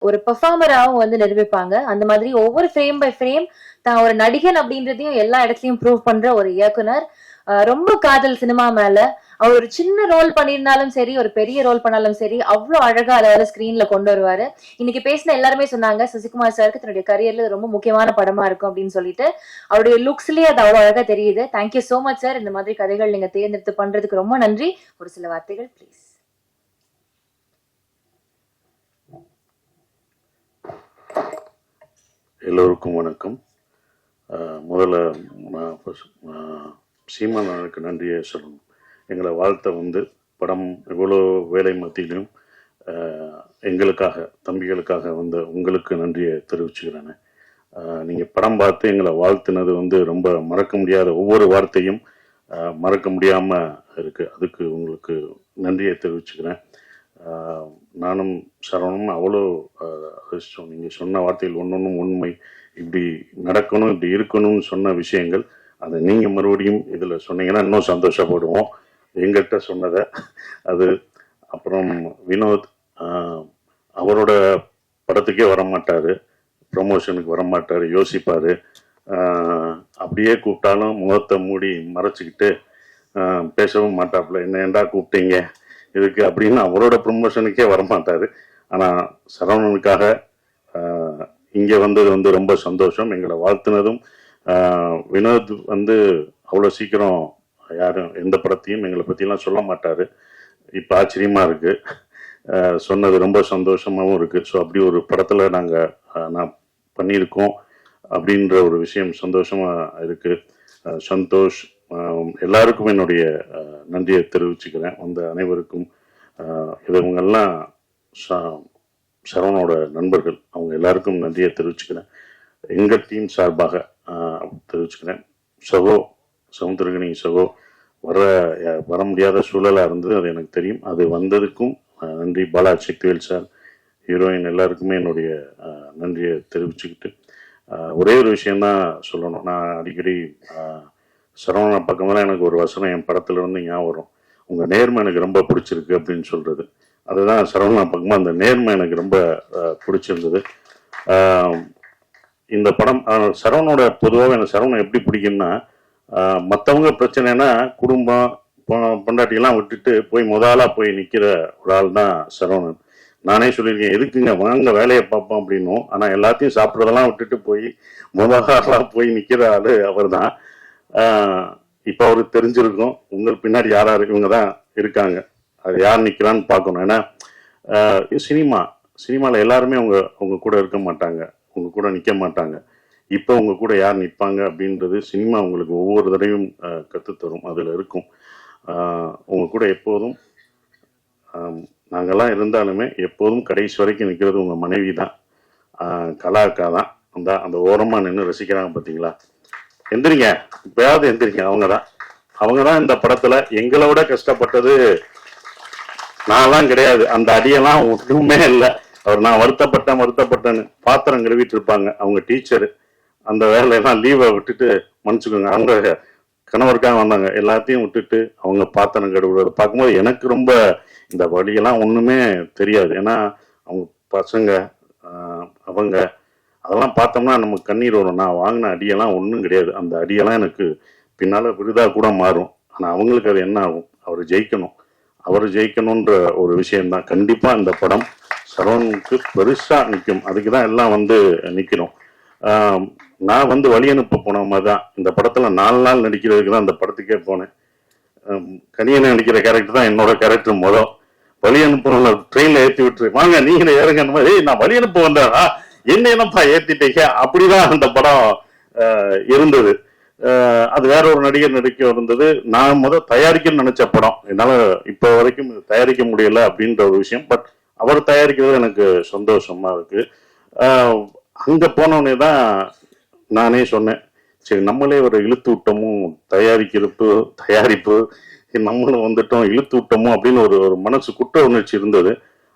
ஒரு பெர்ஃபார்மராவும் வந்து நிரூபிப்பாங்க. அந்த மாதிரி ஒவ்வொரு ஃப்ரேம் பை ஃப்ரேம் தான் ஒரு நடிகன் அப்படின்றதையும் எல்லா இடத்துலயும் ப்ரூவ் பண்ற ஒரு இயக்குனர். ரொம்ப காதல் சினிமா மேல. அவர் ஒரு சின்ன ரோல் பண்ணியிருந்தாலும் சரி, ஒரு பெரிய ரோல் பண்ணாலும் சரி, அவ்வளவு அழகா அதாவது ஸ்கிரீன்ல கொண்டு வருவாரு. இன்னைக்கு பேசின எல்லாருமே சொன்னாங்க சசிகுமார் சாருக்கு தன்னுடைய கரியர்ல ரொம்ப முக்கியமான படமா இருக்கும் அப்படின்னு சொல்லிட்டு. அவருடைய லுக்ஸ்லயே அது அவ்வளவு அழகா தெரியுது. Thank you so much sir. இந்த மாதிரி கதைகள் நீங்க தேர்ந்தெடுத்து பண்றதுக்கு ரொம்ப நன்றி. ஒரு சில வார்த்தைகள் ப்ளீஸ். எல்லோருக்கும் வணக்கம். முதல்ல சீமானுக்கு நன்றியை சொல்லணும். எங்களை வாழ்த்த வந்து படம் எவ்வளோ வேலை மத்தியிலும் எங்களுக்காக தம்பிகளுக்காக வந்து உங்களுக்கு நன்றியை தெரிவிச்சுக்கிறேன். நீங்கள் படம் பார்த்து எங்களை வாழ்த்துனது வந்து ரொம்ப மறக்க முடியாத ஒவ்வொரு வார்த்தையும் மறக்க முடியாமல் இருக்குது. அதுக்கு உங்களுக்கு நன்றியை தெரிவிச்சுக்கிறேன். நானும் சரவணும் அவ்வளோ நீங்கள் சொன்ன வார்த்தைகள் ஒன்றொன்றும் உண்மை. இப்படி நடக்கணும், இப்படி இருக்கணும்னு சொன்ன விஷயங்கள் அதை நீங்கள் மறுபடியும் இதில் சொன்னீங்கன்னா இன்னும் சந்தோஷப்படுவோம். எங்கிட்ட சொன்னதை அது. அப்புறம் வினோத் அவரோட படத்துக்கே வரமாட்டார், ப்ரமோஷனுக்கு வரமாட்டார், யோசிப்பார். அப்படியே கூப்பிட்டாலும் முகத்தை மூடி மறைச்சிக்கிட்டு பேசவும் மாட்டாப்புல. என்ன ஏண்டா கூப்பிட்டீங்க இதுக்கு அப்படின்னு அவரோட ப்ரமோஷனுக்கே வரமாட்டார். ஆனால் சரவணனுக்காக இங்கே வந்தது வந்து ரொம்ப சந்தோஷம். எங்களை வாழ்த்துனதும் வினோத் வந்து அவ்வளோ சீக்கிரம் யாரும் எந்த படத்தையும் எங்களை பற்றிலாம் சொல்ல மாட்டார். இப்போ ஆச்சரியமாக இருக்குது, சொன்னது ரொம்ப சந்தோஷமாகவும் இருக்குது. ஸோ அப்படி ஒரு படத்தில் நான் பண்ணியிருக்கோம் அப்படின்ற ஒரு விஷயம் சந்தோஷமாக இருக்குது. சந்தோஷ் எல்லாருக்கும் என்னுடைய நன்றியை தெரிவிச்சுக்கிறேன். வந்த அனைவருக்கும். இவங்கெல்லாம் சரவணோட நண்பர்கள், அவங்க எல்லாருக்கும் நன்றியை தெரிவிச்சுக்கிறேன். எங்கள் டீம் சார்பாக தெரிவிச்சுக்கிறேன். சகோ சமுத்திரகனி சகோ வர முடியாத சூழலாக இருந்தது, அது எனக்கு தெரியும். அது வந்ததுக்கும் நன்றி. பாலா சக்திவேல் சார், ஹீரோயின் எல்லாருக்குமே என்னுடைய நன்றியை தெரிவிச்சுக்கிட்டு ஒரே ஒரு விஷயந்தான் சொல்லணும். நான் அடிக்கடி சரவணன் பக்கமெல்லாம் எனக்கு ஒரு வசனம் என் படத்துல இருந்து ஞாபகம் வரும். உங்கள் நேர்மை எனக்கு ரொம்ப பிடிச்சிருக்கு அப்படின்னு சொல்கிறது. அதுதான் சரவணன் பக்கமாக அந்த நேர்மை எனக்கு ரொம்ப பிடிச்சிருந்தது. இந்த படம் சரவணோட பொதுவாக எனக்கு சரவணன் எப்படி பிடிக்கும்னா, மற்றவங்க பிரச்சனைனா குடும்பம் பொண்டாட்டியெல்லாம் விட்டுட்டு போய் முதலாக போய் நிற்கிற ஒரு ஆள் தான் சரவணன். நானே சொல்லியிருக்கேன், எதுக்குங்க வாங்க வேலையை பார்ப்போம் அப்படின்னும். ஆனால் எல்லாத்தையும் சாப்பிட்றதெல்லாம் விட்டுட்டு போய் முதலாக போய் நிற்கிற ஆள் அவர் தான். இப்போ அவருக்கு தெரிஞ்சிருக்கும் உங்கள் பின்னாடி யார் இவங்க தான் இருக்காங்க, அது யார் நிற்கிறான்னு பார்க்கணும். ஏன்னா சினிமாவில் எல்லாருமே அவங்க கூட இருக்க மாட்டாங்க, உங்க கூட நிற்க மாட்டாங்க. இப்போ உங்க கூட யார் நிற்பாங்க அப்படின்றது சினிமா உங்களுக்கு ஒவ்வொரு தடவையும் கற்றுத்தரும். அதில் இருக்கும். உங்க கூட எப்போதும் நாங்கள்லாம் இருந்தாலுமே எப்போதும் கடைசி வரைக்கும் நிற்கிறது உங்கள் மனைவி தான், கலா அக்கா தான். அந்த ஓரமாக நின்று ரசிக்கிறாங்க பார்த்தீங்களா? எந்திரிங்க, இப்பயாவது எந்திரிங்க. அவங்க தான் இந்த படத்துல எங்களை விட கஷ்டப்பட்டது. நான்லாம் கிடையாது, அந்த அடியெல்லாம் ஒன்றுமே இல்லை. நான் வருத்தப்பட்டேன்னு பாத்திரம் கழுவிட்டு இருப்பாங்க. அவங்க டீச்சரு, அந்த வேலையெல்லாம் லீவை விட்டுட்டு மன்னிச்சுக்கோங்க, அவங்க கணவருக்காக வந்தாங்க, எல்லாத்தையும் விட்டுட்டு அவங்க பாத்திரம் கழுவுறத பார்க்கும்போது எனக்கு ரொம்ப இந்த வழியெல்லாம் ஒண்ணுமே தெரியாது. ஏன்னா அவங்க பசங்க அவங்க அதெல்லாம் பார்த்தோம்னா நமக்கு கண்ணீர் வரும். நான் வாங்கின அடியெல்லாம் ஒன்றும் கிடையாது. அந்த அடியெல்லாம் எனக்கு பின்னால் விருதாக கூட மாறும். ஆனால் அவங்களுக்கு அது என்ன ஆகும்? அவர் ஜெயிக்கணுன்ற ஒரு விஷயம்தான். கண்டிப்பாக இந்த படம் சரவணுக்கு பெருசாக நிற்கும். அதுக்கு தான் எல்லாம் நிற்கிறோம். நான் வழி அனுப்ப போன மாதிரி தான் இந்த படத்தில் 4 நாள் நடிக்கிறதுக்கு தான் அந்த படத்துக்கே போனேன். கனியனை நடிக்கிற கேரக்டர் தான் என்னோட கேரக்டர். வழி அனுப்புறவங்கள ட்ரெயினில் ஏற்றி விட்டுரு, வாங்க நீங்களே இறங்க மாதிரி. நான் வழி அனுப்ப வந்தேன்னா என்னப்பா ஏத்திட்டீங்க, அப்படிதான் அந்த படம் இருந்தது. அது வேற ஒரு நடிகர் நடிக்க இருந்தது. நான் தயாரிக்கணும்னு நினைச்ச படம் என்னால இப்போ வரைக்கும் தயாரிக்க முடியல அப்படின்ற ஒரு விஷயம். பட் அவர் தயாரிக்கிறது எனக்கு சந்தோஷமா இருக்கு. அங்க போனோடனே தான் நானே சொன்னேன், சரி நம்மளே ஒரு இழுத்து விட்டமும் தயாரிப்பு நம்மளும் வந்துட்டோம், இழுத்து விட்டோமோ அப்படின்னு ஒரு மனசு குற்ற உணர்ச்சி இருந்தது.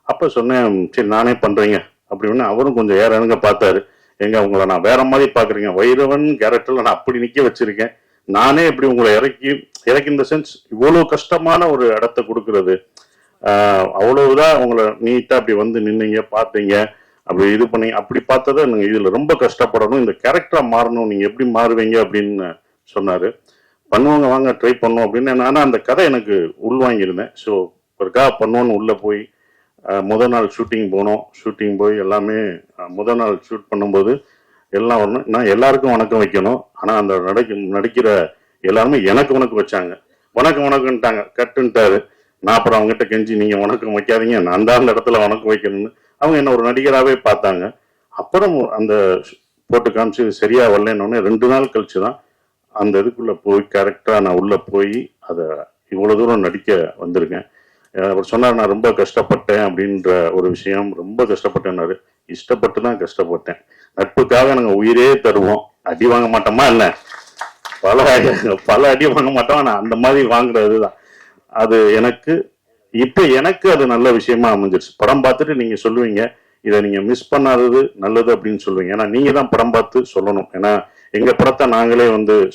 அப்ப சொன்னேன், சரி நானே பண்றீங்க அப்படின்னு. அவரும் கொஞ்சம் ஏறங்க பார்த்தாரு. எங்க உங்களை நான் வேற மாதிரி பாக்குறீங்க, வைரவன் கேரக்டர்ல நான் அப்படி நிக்க வச்சிருக்கேன், நானே இப்படி உங்களை இறக்கி இந்த சென்ஸ் இவ்வளவு கஷ்டமான ஒரு இடத்த கொடுக்கறது, அவ்வளவுதான் உங்களை நீட்டா அப்படி நின்னீங்க பார்த்தீங்க. அப்படி இது பண்ணி அப்படி பார்த்ததை நீங்க இதுல ரொம்ப கஷ்டப்படணும், இந்த கேரக்டரா மாறணும், நீங்க எப்படி மாறுவீங்க அப்படின்னு சொன்னாரு. பண்ணுவாங்க, வாங்க ட்ரை பண்ணுவோம் அப்படின்னு. நானும் அந்த கதை எனக்கு உள்வாங்கியிருந்தேன். ஸோ ஒருக்கா பண்ணுவோன்னு உள்ள போய் முதல் நாள் ஷூட்டிங் போனோம். ஷூட்டிங் போய் எல்லாமே முதல் நாள் ஷூட் பண்ணும்போது எல்லாம் ஒன்று, நான் எல்லாருக்கும் வணக்கம் வைக்கணும். ஆனால் அந்த நடிக்கிற எல்லாருமே எனக்கு வணக்கம் வச்சாங்க. வணக்கம் வணக்கம்ட்டாங்க, கட்டுன்ட்டாரு. நான் அப்புறம் அவங்ககிட்ட கெஞ்சி நீங்கள் வணக்கம் வைக்காதீங்க, நான் தான் அந்த இடத்துல வணக்கம் வைக்கணும்னு. அவங்க என்ன ஒரு நடிகராகவே பார்த்தாங்க. அப்புறம் அந்த போட்டு காமிச்சு சரியா வரலன்னு 2 நாள் கழிச்சு தான் அந்த இதுக்குள்ள போய் கேரக்டரா நான் உள்ள போய் அதை இவ்வளவு தூரம் நடிக்க வந்திருக்கேன். அவர் சொன்னார், நான் ரொம்ப கஷ்டப்பட்டேன் அப்படின்ற ஒரு விஷயம். ரொம்ப கஷ்டப்பட்டேன்னாரு. இஷ்டப்பட்டு தான் கஷ்டப்பட்டேன். நட்புக்காக நாங்கள் உயிரே தருவோம். அடி வாங்க மாட்டோமா இல்லை, பல அடி வாங்க மாட்டோம். ஆனால் அந்த மாதிரி வாங்குறது தான் அது எனக்கு எனக்கு அது நல்ல விஷயமா அமைஞ்சிருச்சு. படம் பார்த்துட்டு நீங்க சொல்லுவீங்க, இதை நீங்க மிஸ் பண்ணாதது நல்லது அப்படின்னு சொல்லுவீங்க. ஏன்னா நீங்க தான் படம் பார்த்து சொல்லணும். ஏன்னா எங்க படத்தை நாங்களே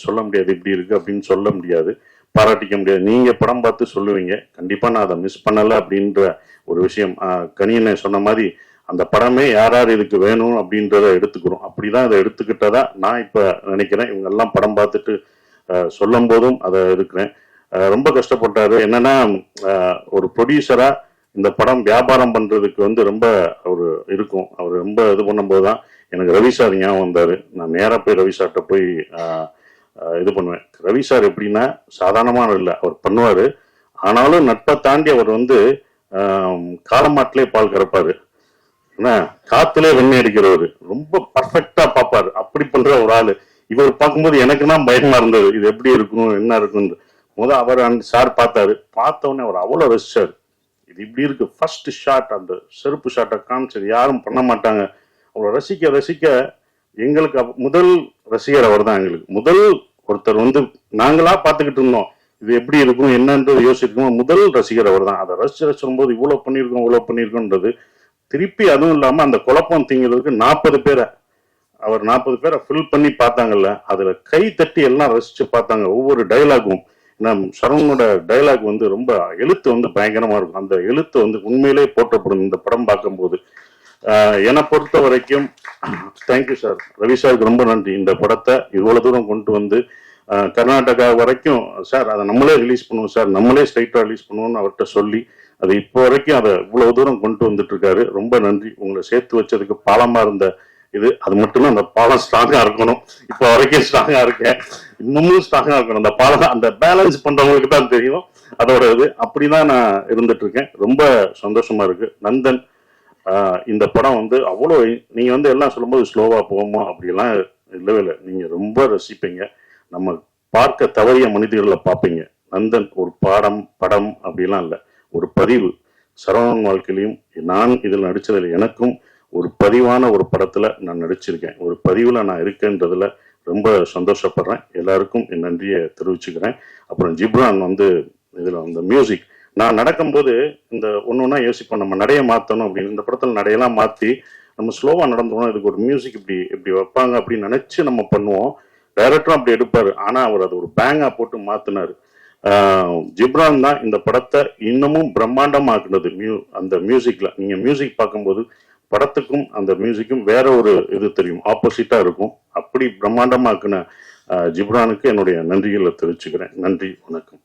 சொல்ல முடியாது, இப்படி இருக்கு அப்படின்னு சொல்ல முடியாது, பாராட்டிக்க முடியாது. நீங்க படம் பார்த்து சொல்லுவீங்க. கண்டிப்பா நான் அதை மிஸ் பண்ணல அப்படின்ற ஒரு விஷயம். கனியனை சொன்ன மாதிரி அந்த படமே யார் யார் இதுக்கு வேணும் அப்படின்றத எடுத்துக்கிறோம். அப்படிதான் அதை எடுத்துக்கிட்டதா நான் இப்ப நினைக்கிறேன். இவங்க எல்லாம் படம் பார்த்துட்டு சொல்லும் போதும் அதை இருக்கிறேன். ரொம்ப கஷ்டப்பட்டாரு. என்னன்னா ஒரு ப்ரொடியூசரா இந்த படம் வியாபாரம் பண்றதுக்கு ரொம்ப அவரு இருக்கும். அவர் ரொம்ப இது பண்ணும்போது தான் எனக்கு ரவி சார் ஞாபகம் வந்தாரு. நான் நேராக போய் ரவி சார்கிட்ட போய் இது பண்ணுவேன். ரவி சார் எப்படின்னா சாதாரணமான இல்லை, அவர் பண்ணுவாரு. ஆனாலும் நட்பை தாண்டி அவர் காலமாட்டிலே பால் கறப்பாரு, என்ன காத்திலே வெண்ணெய் அடிக்கிறவர், ரொம்ப பர்ஃபெக்டா பார்ப்பாரு. அப்படி பண்ற ஒரு ஆளு. இவர் பார்க்கும்போது எனக்கு தான் பயமா இருந்தது, இது எப்படி இருக்கும் என்ன இருக்கும். அவர் அந்த சார் பார்த்தாரு. பார்த்தவொடனே அவர் அவ்வளவு ரசிச்சாரு. இது இப்படி இருக்கு. ஃபர்ஸ்ட் ஷாட், அந்த செருப்பு ஷாட்டை காமிச்சது யாரும் பண்ண மாட்டாங்க. அவரை ரசிக்க ரசிக்க எங்களுக்கு முதல் ரசிகர் அவர் தான். எங்களுக்கு முதல் ஒருத்தர் நாங்களா பார்த்துக்கிட்டு இருந்தோம், இது எப்படி இருக்கும் என்னன்றது யோசிக்கணும். முதல் ரசிகர் அவர் தான். அதை ரசிச்சும் போது இவ்வளவு பண்ணியிருக்கோம்ன்றது திருப்பி, அதுவும் இல்லாம அந்த குழப்பம் தீங்கிறதுக்கு 40 பேரை அவர் 40 பேரை ஃபில் பண்ணி பார்த்தாங்கல்ல, அதுல கை தட்டி எல்லாம் ரசிச்சு பார்த்தாங்க. ஒவ்வொரு டைலாகும், சரவணனோட டைலாக் ரொம்ப எழுத்து பயங்கரமா இருக்கும். அந்த எழுத்து உண்மையிலே போற்றப்படும் இந்த படம் பார்க்கும்போது. என்னை பொறுத்த வரைக்கும் தேங்க்யூ சார், ரவி சாருக்கு ரொம்ப நன்றி. இந்த படத்தை இவ்வளவு தூரம் கொண்டு கர்நாடகா வரைக்கும், சார் அதை நம்மளே ரிலீஸ் பண்ணுவோம் சார், நம்மளே ஸ்ட்ரைட்டா ரிலீஸ் பண்ணுவோம்னு அவர்கிட்ட சொல்லி அது இப்போ வரைக்கும் அதை இவ்வளவு தூரம் கொண்டு வந்துட்டு இருக்காரு. ரொம்ப நன்றி. உங்களை சேர்த்து வச்சதுக்கு பாலமா இருந்த இது, அது மட்டும்தான் அந்த பாலம் ஸ்ட்ராங்கா இருக்கணும். இப்போ வரைக்கும் ஸ்ட்ராங்கா இருக்கேன், இன்னமும் ஸ்ட்ராங்கா இருக்கணும். அந்த பாலம், அந்த பேலன்ஸ் பண்றவங்களுக்கு தான் தெரியும் அதோட இது. அப்படிதான் நான் இருந்துட்டு இருக்கேன். ரொம்ப சந்தோஷமா இருக்கு. நந்தன் இந்த படம் அவ்வளோ, நீங்க எல்லாம் சொல்லும்போது ஸ்லோவா போகுமா அப்படிலாம் இல்லவே இல்லை. நீங்க ரொம்ப ரசிப்பீங்க. நம்ம பார்க்க தவறிய மனிதர்களை பார்ப்பீங்க. நந்தன் ஒரு படம் அப்படிலாம் இல்லை, ஒரு பதிவு. சரவணன் வாழ்க்கையிலையும் நான் இதில் நடிச்சதில் எனக்கும் ஒரு பதிவான ஒரு படத்துல நான் நடிச்சிருக்கேன். ஒரு பதிவுல நான் இருக்கேன்றதுல ரொம்ப சந்தோஷப்படுறேன். எல்லாருக்கும் என் நன்றியை தெரிவிச்சுக்கிறேன். அப்புறம் ஜிப்ரான் இதுல அந்த மியூசிக், நான் நடக்கும்போது இந்த ஒன்னொன்னா யோசிப்போம், நம்ம நடைய மாத்தணும் அப்படின்னு. இந்த படத்துல நடையெல்லாம் மாத்தி நம்ம ஸ்லோவா நடந்தோம்னா இதுக்கு ஒரு மியூசிக் இப்படி வைப்பாங்க அப்படின்னு நினைச்சு நம்ம பண்ணுவோம். டைரக்டரும் அப்படி எடுப்பாரு. ஆனா அவர் அது ஒரு பேங்கா போட்டு மாத்தினாரு. ஜிப்ரான் தான் இந்த படத்தை இன்னமும் பிரம்மாண்டமாக்குனது. அந்த மியூசிக்ல நீங்க மியூசிக் பார்க்கும்போது படத்துக்கும் அந்த மியூசிக்கும் வேற ஒரு இது தெரியும், ஆப்போசிட்டா இருக்கும். அப்படி பிரம்மாண்டமாக்குன ஜிப்ரானுக்கு என்னுடைய நன்றிகளை தெரிவிச்சுக்கிறேன். நன்றி, வணக்கம்.